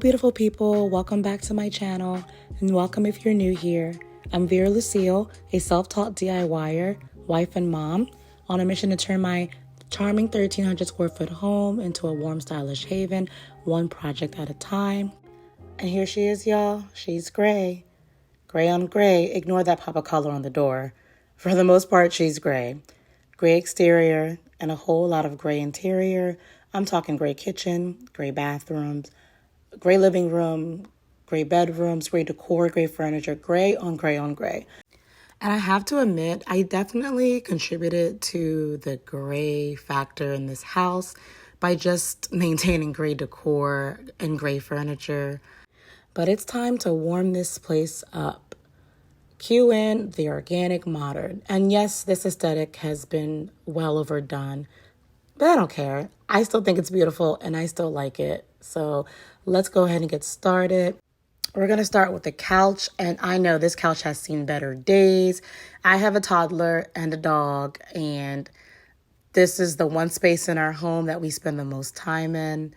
beautiful people, welcome back to my channel, and welcome if you're new here. I'm Vera Lucille, a self-taught DIYer, wife and mom, on a mission to turn my charming 1,300 square foot home into a warm, stylish haven, one project at a time. And here she is, y'all. She's gray. Gray on gray. Ignore that pop of color on the door. For the most part, she's gray. Gray exterior and a whole lot of gray interior. I'm talking gray kitchen, gray bathrooms, gray living room, gray bedrooms, gray decor, gray furniture, gray on gray on gray. And I have to admit, I definitely contributed to the gray factor in this house by just maintaining gray decor and gray furniture. But it's time to warm this place up. Cue in the organic modern. And yes, this aesthetic has been well overdone, but I don't care. I still think it's beautiful and I still like it. So let's go ahead and get started. We're going to start with the couch, and I know this couch has seen better days. I have a toddler and a dog, and this is the one space in our home that we spend the most time in.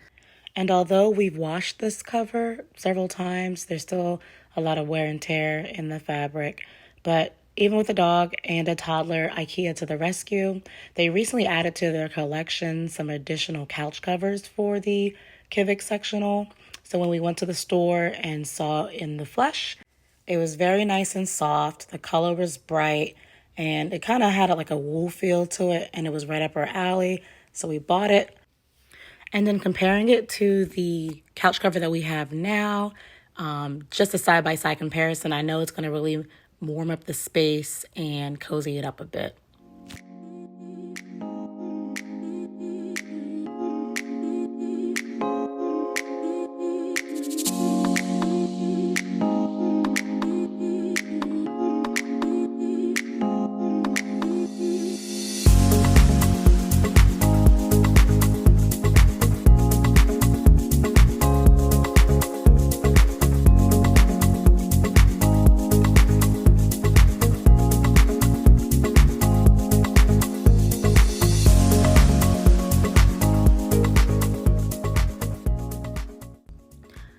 And although we've washed this cover several times, there's still a lot of wear and tear in the fabric. But even with a dog and a toddler, IKEA to the rescue. They recently added to their collection some additional couch covers for the Kivik sectional. So when we went to the store and saw in the flesh, it was very nice and soft. The color was bright and it kind of had like a wool feel to it, and it was right up our alley. So we bought it. And then comparing it to the couch cover that we have now, just a side-by-side comparison, I know it's going to really warm up the space and cozy it up a bit.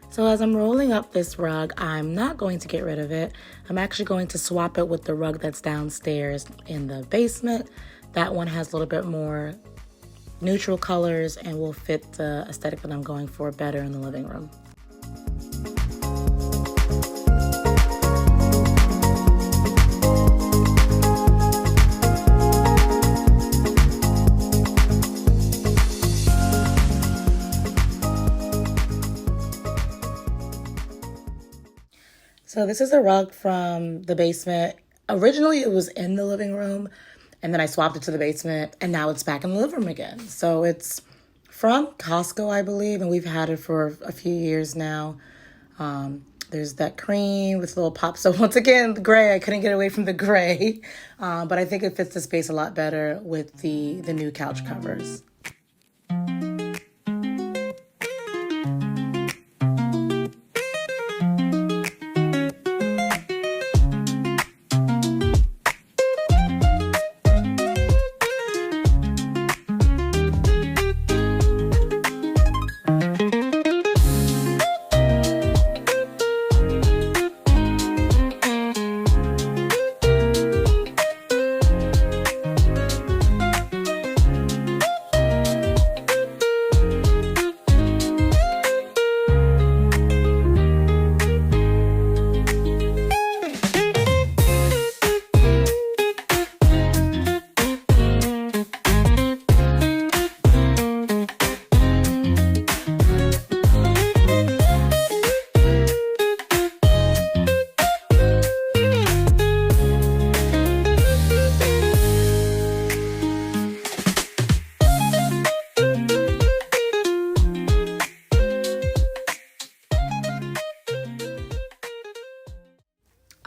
So as I'm rolling up this rug, I'm not going to get rid of it. I'm actually going to swap it with the rug that's downstairs in the basement. That one has a little bit more neutral colors and will fit the aesthetic that I'm going for better in the living room. So this is a rug from the basement. Originally it was in the living room, and then I swapped it to the basement, and now it's back in the living room again. So it's from Costco, I believe, and we've had it for a few years now. There's that cream with little pops. So once again, the gray, I couldn't get away from the gray, but I think it fits the space a lot better with the new couch covers.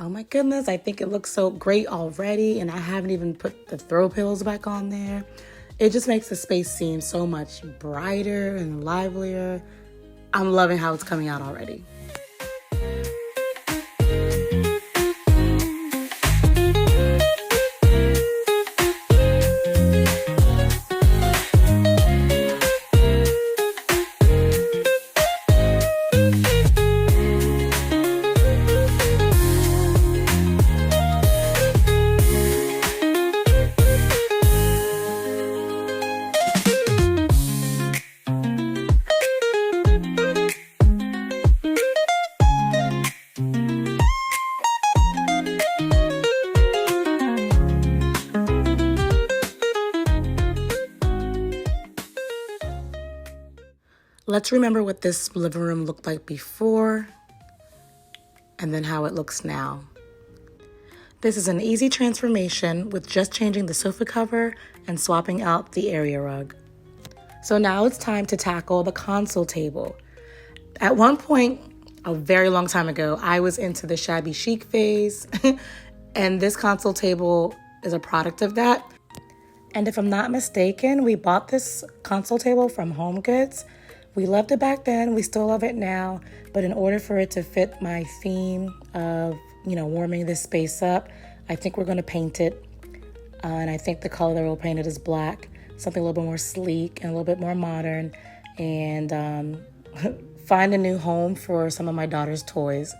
Oh my goodness, I think it looks so great already, and I haven't even put the throw pillows back on there. It just makes the space seem so much brighter and livelier. I'm loving how it's coming out already. Let's remember what this living room looked like before and then how it looks now. This is an easy transformation with just changing the sofa cover and swapping out the area rug. So now it's time to tackle the console table. At one point, a very long time ago, I was into the shabby chic phase, and this console table is a product of that. And if I'm not mistaken, we bought this console table from Home Goods. We loved it back then, we still love it now, but in order for it to fit my theme of, warming this space up, I think we're gonna paint it. And I think the color that we'll paint it is black, something a little bit more sleek and a little bit more modern, and find a new home for some of my daughter's toys.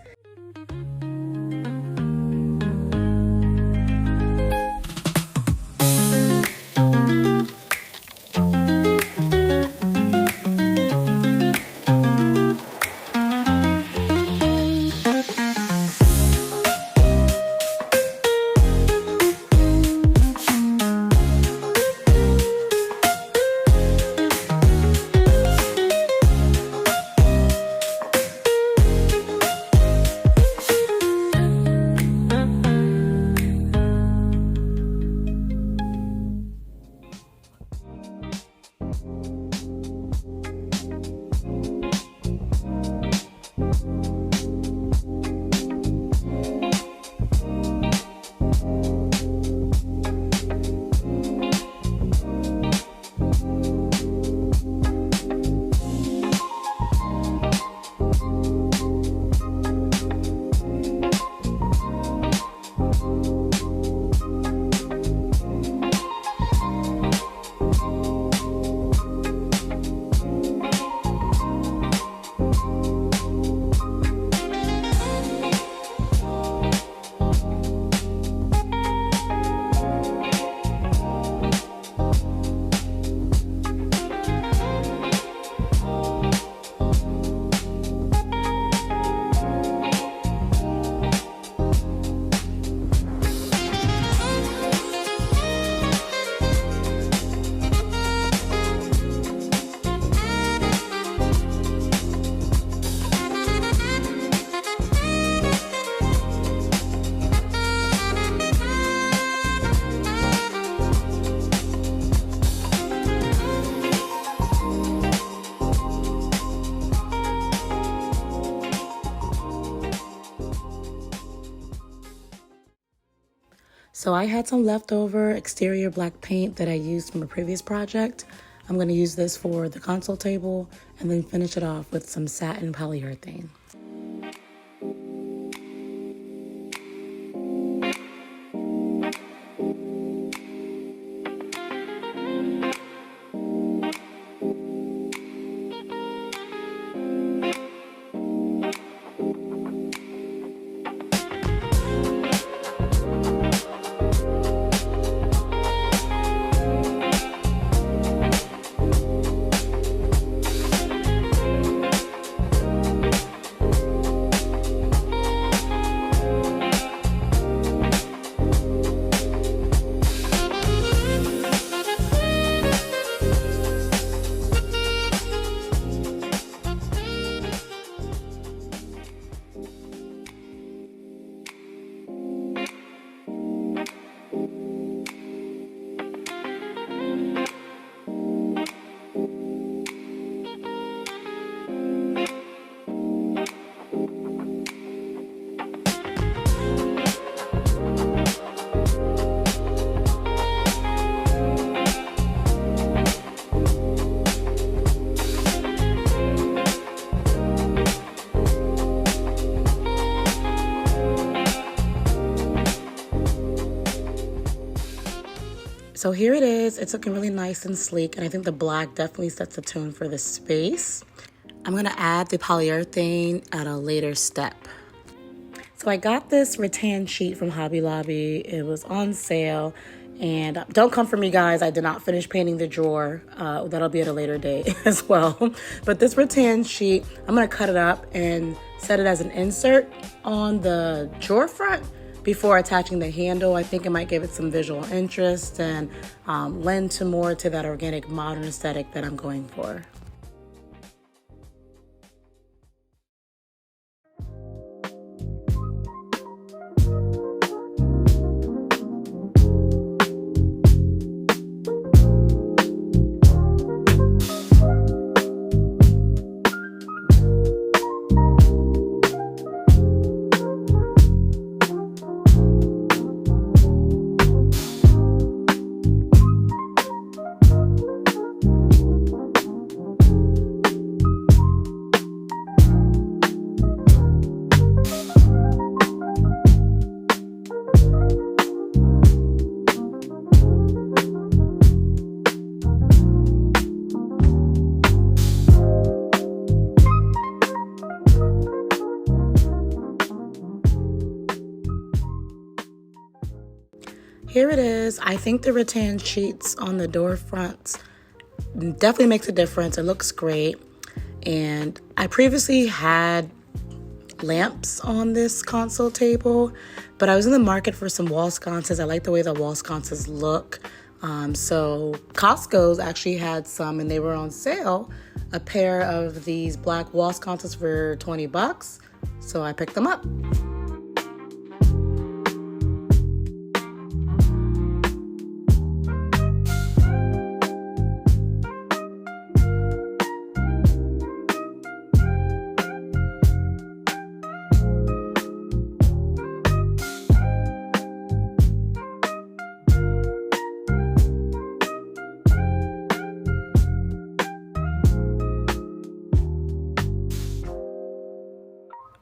So I had some leftover exterior black paint that I used from a previous project. I'm going to use this for the console table and then finish it off with some satin polyurethane. So here it is. It's looking really nice and sleek, and I think the black definitely sets the tone for the space. I'm gonna add the polyurethane at a later step. So I got this rattan sheet from Hobby Lobby. It was on sale, and don't come for me, guys. I did not finish painting the drawer. That'll be at a later date as well. But this rattan sheet, I'm gonna cut it up and set it as an insert on the drawer front before attaching the handle. I think it might give it some visual interest and lend more to that organic modern aesthetic that I'm going for. Here it is. I think the rattan sheets on the door fronts definitely makes a difference. It looks great. And I previously had lamps on this console table, but I was in the market for some wall sconces. I like the way the wall sconces look. So Costco's actually had some and they were on sale. A pair of these black wall sconces for 20 bucks. So I picked them up.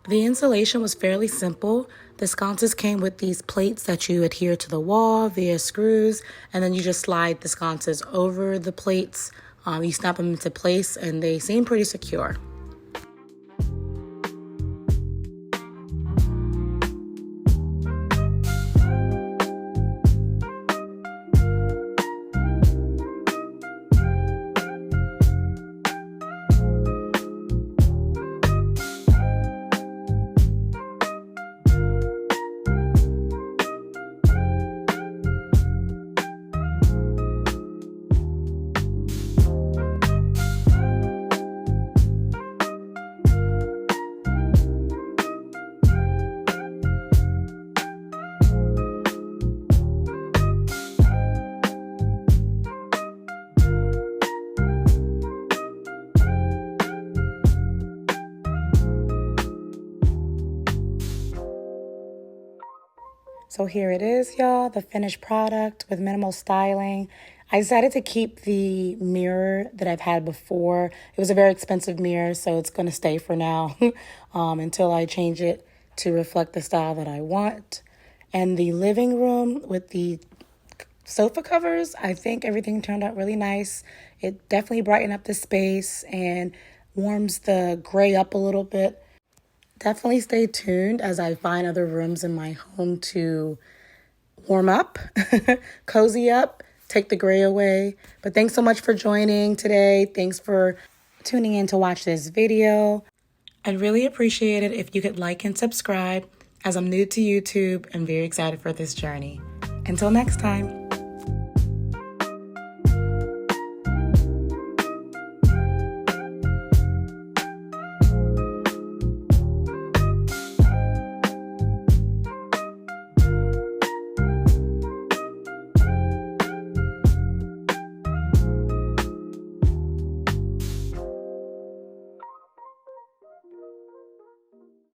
The installation was fairly simple. The sconces came with these plates that you adhere to the wall via screws, and then you just slide the sconces over the plates. You snap them into place, and they seem pretty secure. So here it is, y'all, the finished product with minimal styling. I decided to keep the mirror that I've had before. It was a very expensive mirror, so it's going to stay for now until I change it to reflect the style that I want. And the living room with the sofa covers, I think everything turned out really nice. It definitely brightened up the space and warms the gray up a little bit. Definitely stay tuned as I find other rooms in my home to warm up, cozy up, take the gray away. But thanks so much for joining today. Thanks for tuning in to watch this video. I'd really appreciate it if you could like and subscribe, as I'm new to YouTube and very excited for this journey. Until next time.